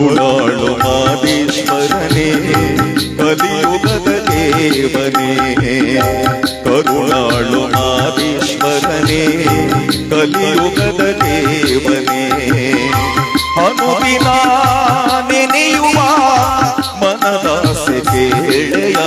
ಕರುಣಾಳು ಮಾದೇಶ್ವರನೇ ಕಲಿಯುಗದ ದೇವನೇ, ಕರುಣಾಳು ಮಾದೇಶ್ವರನೇ ಕಲಿಯುಗದ ದೇವನೇ. ಅನುದಿನ ನೆನೆಯುವ ಮನದಾಸೆ ಕೇಳೆಯ,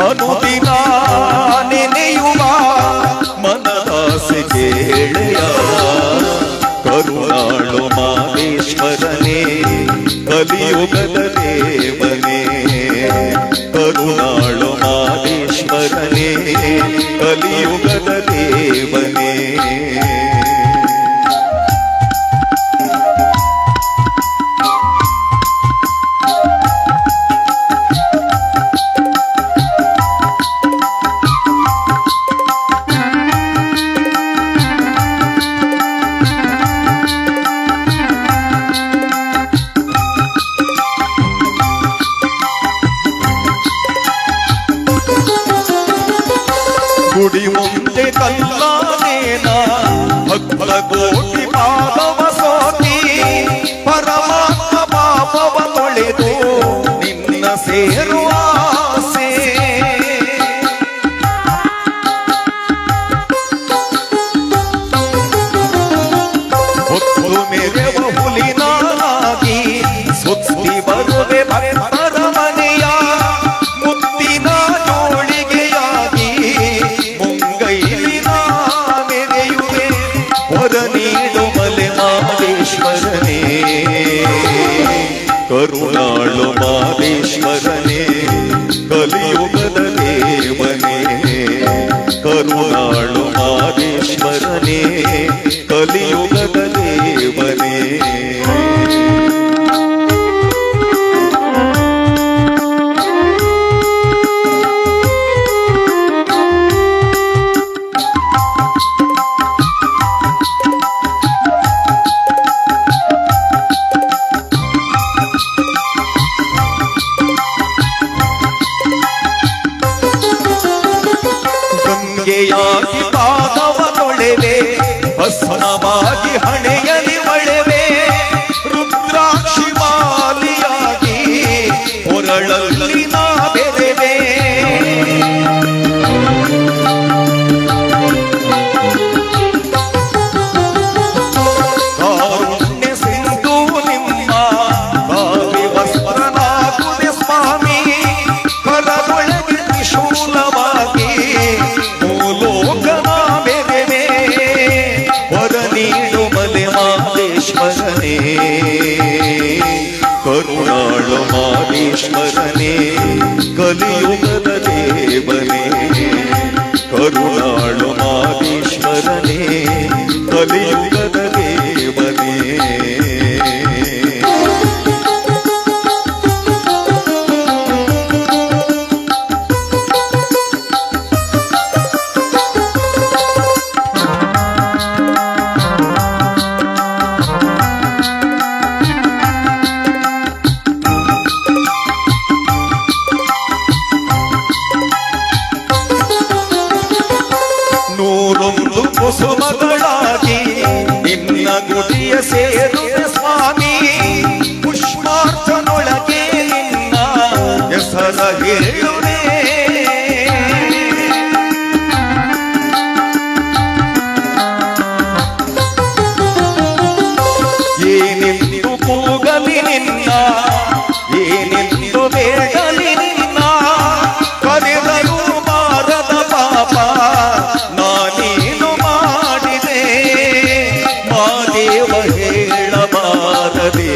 ಅನುದಿನ ನೆನೆಯುವ ಮನದಾಸೆ ಕೇಳೆಯ. ಕರುಣಾಳು ಮಾದೇಶ್ವರನೇ ಕಲಿಯುಗದ ದೇವನೇ, ಕರುಣಾಳು ಮಾದೇಶ್ವರನೇ ಕಲಿಯುಗದ ದೇವನೇ. ಗುಡಿ ಮುಂದೆ ಕಲ್ಲಾನೇನ ಭಕ್ತ ಕೋಟಿ ಪಾಪವ ಸೋತಿ, ಪರಮಾತ್ಮ ಪಾಪವ ತೊಳೆದು ನಿನ್ನ ಸೇರುವ ಆಸೆ. ಹೊತ್ತು ಮೆರೆವ ಹುಲಿನಾಗಿ ಸುತ್ತಿ ಬರುವೆ ಭಕ್ತರ ಮನೆಯ, ಮುತ್ತಿನ ಜೋಳಿಗೆಯಾಗಿ ಮುಂಗೈಲಿನ ಮೆರೆಯುವೆ. ವರ ನೀಡು ಮಲೆ ಮಾದೇಶ್ವರನೇ ಕರುಣಾಳು ಮಾದೇಶ್ವರನೇ ಕಲಿಯುಗದ ದೇವನೇ, ಕರುಣಾಳು ಮಾದೇಶ್ವರನೇ ಕಲಿಯುಗದ ದೇವನೇ. ಗಂಗೆಯಾಗಿ ಪಾದವ ತೊಳೆವೆ, ಭಸ್ಮವಾಗಿ ಹಣೆಯಲ್ಲಿ ಒಳೆವೆ, ರುದ್ರಾಕ್ಷಿ ಮಾಲಿಯಾಗಿ ಹೊರಳಲ್ಲಿ ನಾ ಬೆರೆವೆ. ಕಾರುಣ್ಯ ಸಿಂಧು ನಿಮ್ಮ ಭಾವಿ ವಸ್ತ್ರನಾಗುವೆ ಸ್ವಾಮಿ, ಕರದೊಳಗೆ ತ್ರಿಶೂಲವಾಗಿ ಲೋಕನ ಬೆರೆವೆ. ವರ ನೀಡು ಮಲೆ ಮಾದೇಶ್ವರನೇ ಕರುಣಾಳು ಮಾದೇಶ್ವರನೇ ಕಲಿಯುಗದ ದೇವನೇ, ಕರುಣಾಳು ಮಾದೇಶ್ವರನೇ ಕಲಿಯುಗದ ದೇವನೇ. ನೂರೊಂದು ಕುಸುಮಗಳಾಗಿ ನಿನ್ನ ಗುಡಿಯ ಸೇರುವೆ ಸ್ವಾಮಿ, ಪುಷ್ಪಾರ್ಚನೊಳಗೆ ನಿನ್ನ ಹೆಸರ ಹೇಳುವೆ. ಏನೆಂದು ಕೂಗಲಿ ನಿನ್ನ, ಏನೆಂದು ಬೇಡಲಿ ನಿನ್ನ, ಕರೆದರೂ ಬಾರದ ಪಾಪ ನಾನೇನು ಮಾಡಿದೆ. ಮಾದೇವ ಹೇಳಬಾರದೆ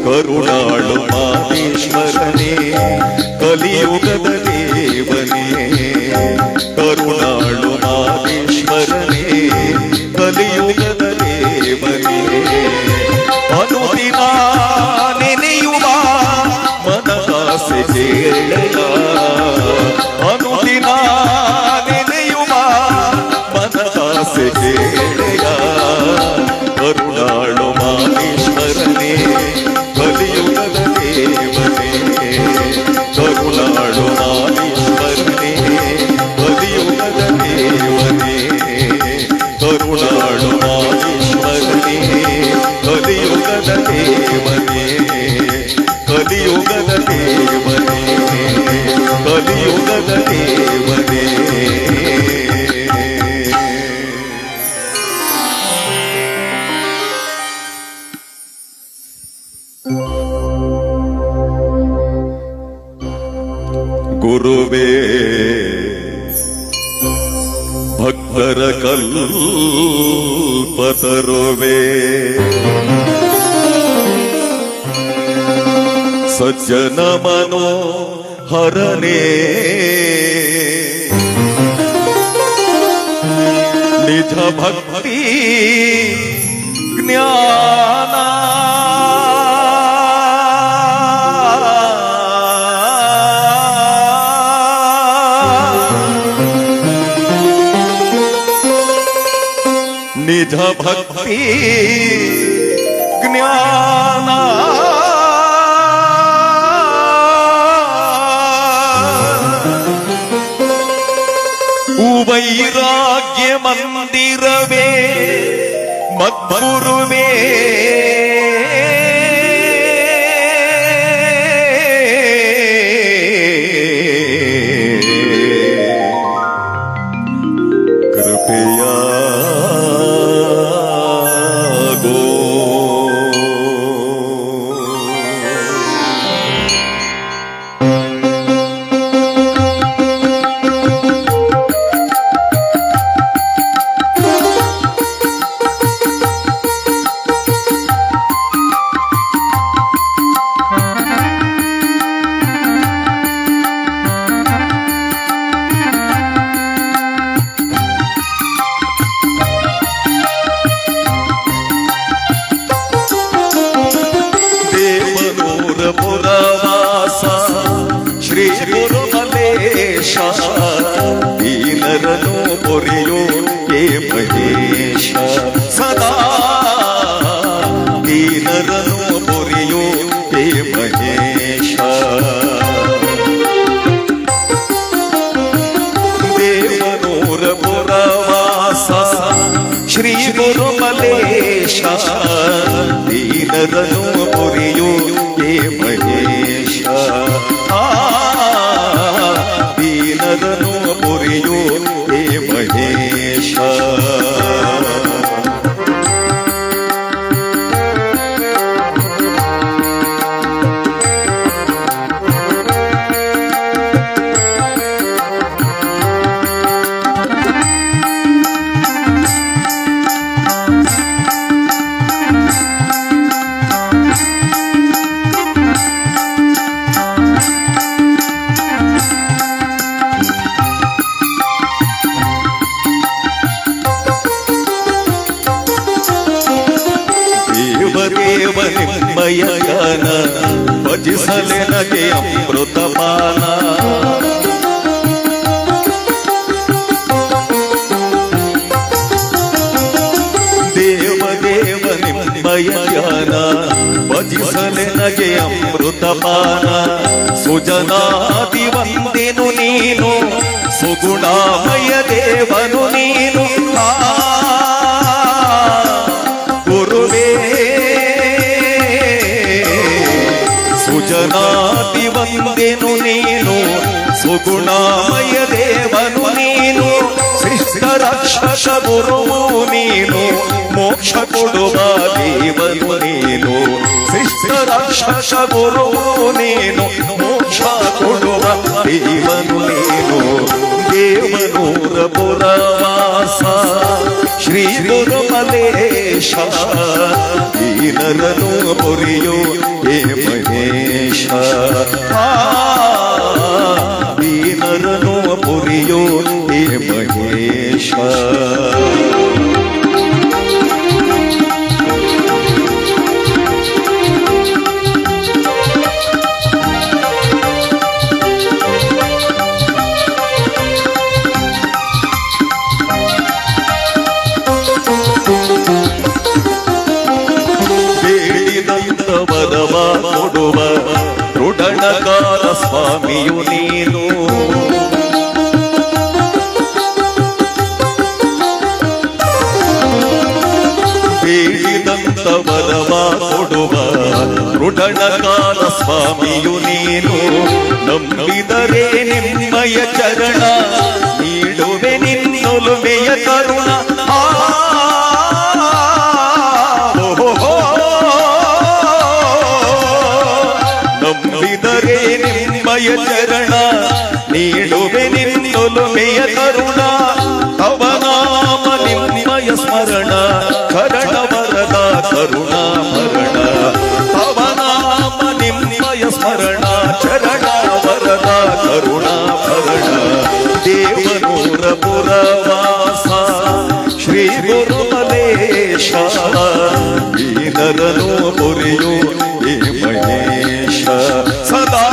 ಕರುಣಾಳು ಮಾದೇಶ್ವರನೇ ಕಲಿಯುಗದ ದೇವನೇ, ಕರುಣಾಳು ಮಾದೇಶ್ವರನೇ ಕಲಿಯುಗದ ದೇವನೇ. ಅನುದಿನ ನೆನೆಯುವ ಮನದಾಸೆ ಕೇಳೆಯ, ಅನುದಿನ ನೆನೆಯುವ ಮನದಾಸೆ ಕೇಳೆಯ. ಕರುಣಾಳು ಮಾದೇಶ್ವರನೇ ಕಲಿಯುಗದ ದೇವನೇ, ಕರುಣಾಳು ಮಾದೇಶ್ವರನೇ ಕಲಿಯುಗದ ದೇವನೇ, ಕರುಣಾಳು ಮಾದೇಶ್ವರನೇ ಕಲಿಯುಗದ ಕಲಿಯುಗದ ದೇವನೇ ಕಲಿಯುಗದ ದೇವನೇ ಕಲಿಯುಗದ ದೇವನೇ ಗುರುವೇ ಭಕ್ತರ ಕಲ್ಪತರುವೇ ಸಜ್ಜನ ಮನೋಹರನೇ ನಿಜ ಭಕ್ತಿ ಜ್ಞಾನ ನಿಜ ಭಕ್ತಿ ಜ್ಞಾನ ವೈರಾಗ್ಯ ಮಂದಿರವೇ ಮದ್ಗುರುವೇ ಶ್ರೀ ಗುರುಮಲೇಶ ದೀನರನು ಪೊರೆಯೋ ಹೇ ಮಹೇಶ ಸದಾ ದೀನರನು ಪೊರೆಯೋ ಹೇ ಮಹೇಶ ದೇವನೂರ ಪುರವಾಸ ಶ್ರೀ ಗುರುಮಲೇಶ ದೀನರನು ಪೊರೆಯೋ ಹೇ ಮಹೇಶ ದೀನರನು ಪೊರೆಯೋ ಹೇ ಮಹೇಶ ನಿಮ್ಮಯನ ಭಜಿಸಲೆ ನಗೆ ಅಮೃತಪಾನ ದೇವ ದೇವ ನಿಮ್ಮಯನ ಭಜಿಸಲೆ ನಗೆ ಅಮೃತಪಾನ ಸುಜನಾದಿ ವಂದೆನು ನೀನು ಸುಗುಣಾಮಯ ದೇವನು ನೀನು ಗುರುವೇ ಸುಜನಾತಿ ವಂದೆನು ನೀನು ಸುಗುಣಾಮಯ ದೇವನು ನೀನು ಶಿಷ್ಟ ರಕ್ಷಕ ಗುರುವು ನೀನು ಮೋಕ್ಷ ಕೊಡುವ ದೇವನು ನೀನು ಶಿಷ್ಟ ರಕ್ಷಕ ಗುರುವು ನೀನು ಮೋಕ್ಷ ಕೊಡುವ ದೇವನು ನೀನು ದೇವನೂರ ಪುರವಾಸ ಶ್ರೀ ಗುರುಮಲೇಶ ದೀನರನು ಪೊರೆಯೋ ಹೇ ಮಹೇಶ ದೀನರನು ಪೊರೆಯೋ ಹೇ ಮಹೇಶ ವರವ ಕೊಡುವ ದೃಢಣಕಾರ ಸ್ವಾಮಿಯು ನೀನು ಕೊಡುವ ದೃಢಣಕಾರ ಸ್ವಾಮಿಯು ನೀನು ನಂಬಿದರೆ ನಿಮ್ಮಯ ಚರಣ ನೀಡುವೆ ನಿನ್ನೊಲುಮೆಯ ಕರುಣ ನಂಬಿದರೆ ನಿಮ್ಮಯ ಚರಣ ನೀಡುವೆ ನಿನ್ನೊಲುಮೆಯ ಕರುಣ ತವ ನಾಮ ನಿಮ್ಮಯ ಸ್ಮರಣ ಶರಣ ವರದ ಕರುಣಾ ಭರಣ ತವ ನಾಮ ನಿಮ್ಮಯ ಸ್ಮರಣ ಶರಣ ವರದ ಕರುಣಾ ಭರಣ ದೇವನೂರ ಪುರವಾಸ ಶ್ರೀ ಗುರುಮಲೇಶ ದೀನರನು ಪುರಿಯು ಹೇ ಮಹೇಶ ಸದಾ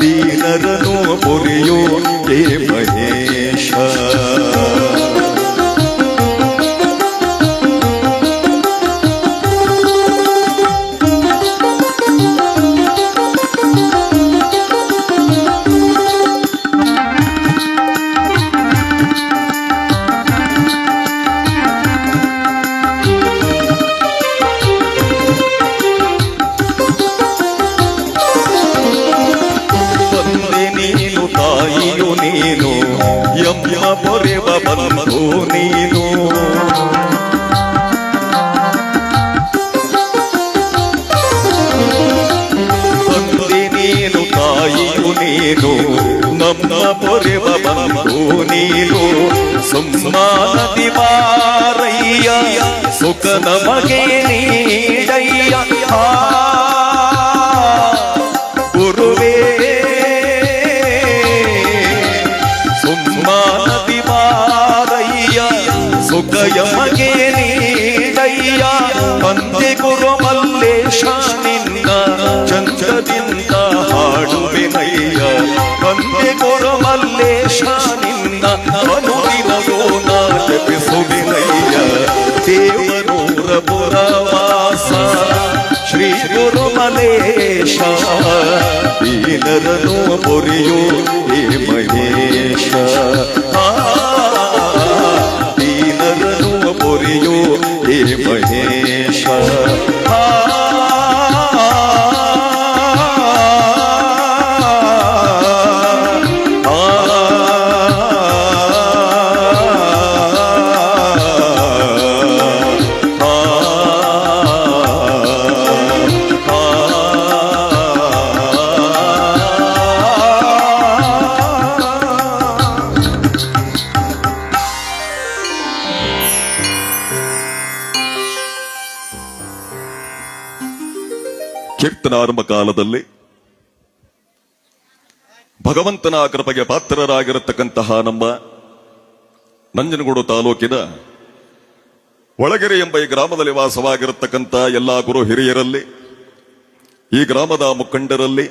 ದೀನರನು ಪುರಿಯು ಹೇ ಮಹೇಶ ನೀನು ಯಮ್ಮ ಪೊರೆವ ಬಂಧು ನೀನು ತಂದೆ ನೀನು ತಾಯಿಯು ನೀನು ನಮ್ಮ ಪೊರೆವ ಬಂಧು ನೀನು ಸುಮ್ಮಾನದಿ ಮಾರಯ್ಯ ಸುಖ ನಮಗೆ ನೀಡಯ್ಯ ಗುರುವೇ ಸುಮ್ಮಾನದಿ ಮಾರಯ್ಯ ಸುಖ ಯಮಗೆ ನೀಡಯ್ಯ ಬಂದೆ ಗುರು ಮಲ್ಲೇಶ ನಿನ್ನ ಚಂದ್ರದಿಂದ ಹಾಡುವೆನಯ್ಯ ಬಂದೆ ಗುರು ಮಲ್ಲೇಶ ನಿನ್ನ ಅನುದಿನವೂ ನಾ ಜಪಿಸುವೆನಯ್ಯ ದೇವನೂರ ಪುರವಾಸ ಶ್ರೀ ಗುರು ಮಲೇಶ ದೀನರನು ಪುರಿಯು ಹೇ ಮಹೇಶ ದೀನರನು ಪುರಿಯು ಹೇ ಮಹೇಶ ಕೀರ್ತನಾರಂಭ ಕಾಲದಲ್ಲಿ ಭಗವಂತನ ಕೃಪೆಗೆ ಪಾತ್ರರಾಗಿರತಕ್ಕಂತಹ ನಮ್ಮ ನಂಜನಗೂಡು ತಾಲೂಕಿನ ಒಳಗೆರೆ ಎಂಬ ಈ ಗ್ರಾಮದಲ್ಲಿ ವಾಸವಾಗಿರತಕ್ಕಂಥ ಎಲ್ಲಾ ಗುರು ಹಿರಿಯರಲ್ಲಿ, ಈ ಗ್ರಾಮದ ಮುಖಂಡರಲ್ಲಿ,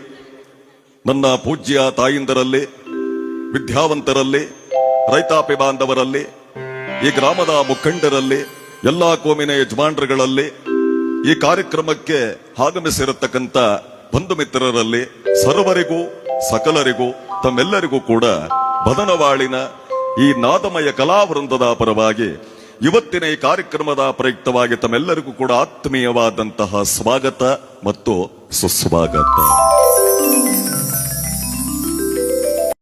ನನ್ನ ಪೂಜ್ಯ ತಾಯಿಂದರಲ್ಲಿ, ವಿದ್ಯಾವಂತರಲ್ಲಿ, ರೈತಾಪಿ ಬಾಂಧವರಲ್ಲಿ, ಈ ಗ್ರಾಮದ ಮುಖಂಡರಲ್ಲಿ, ಎಲ್ಲಾ ಕೋಮಿನ ಯಜಮಾನರುಗಳಲ್ಲಿ, ಈ ಕಾರ್ಯಕ್ರಮಕ್ಕೆ ಆಗಮಿಸಿರತಕ್ಕಂಥ ಬಂಧು ಮಿತ್ರರಲ್ಲಿ ಸರ್ವರಿಗೂ ಸಕಲರಿಗೂ ತಮ್ಮೆಲ್ಲರಿಗೂ ಕೂಡ ಬದನವಾಳಿನ ಈ ನಾದಮಯ ಕಲಾವೃಂದದ ಪರವಾಗಿ ಇವತ್ತಿನ ಈ ಕಾರ್ಯಕ್ರಮದ ಪ್ರಯುಕ್ತವಾಗಿ ತಮ್ಮೆಲ್ಲರಿಗೂ ಕೂಡ ಆತ್ಮೀಯವಾದಂತಹ ಸ್ವಾಗತ ಮತ್ತು ಸುಸ್ವಾಗತ.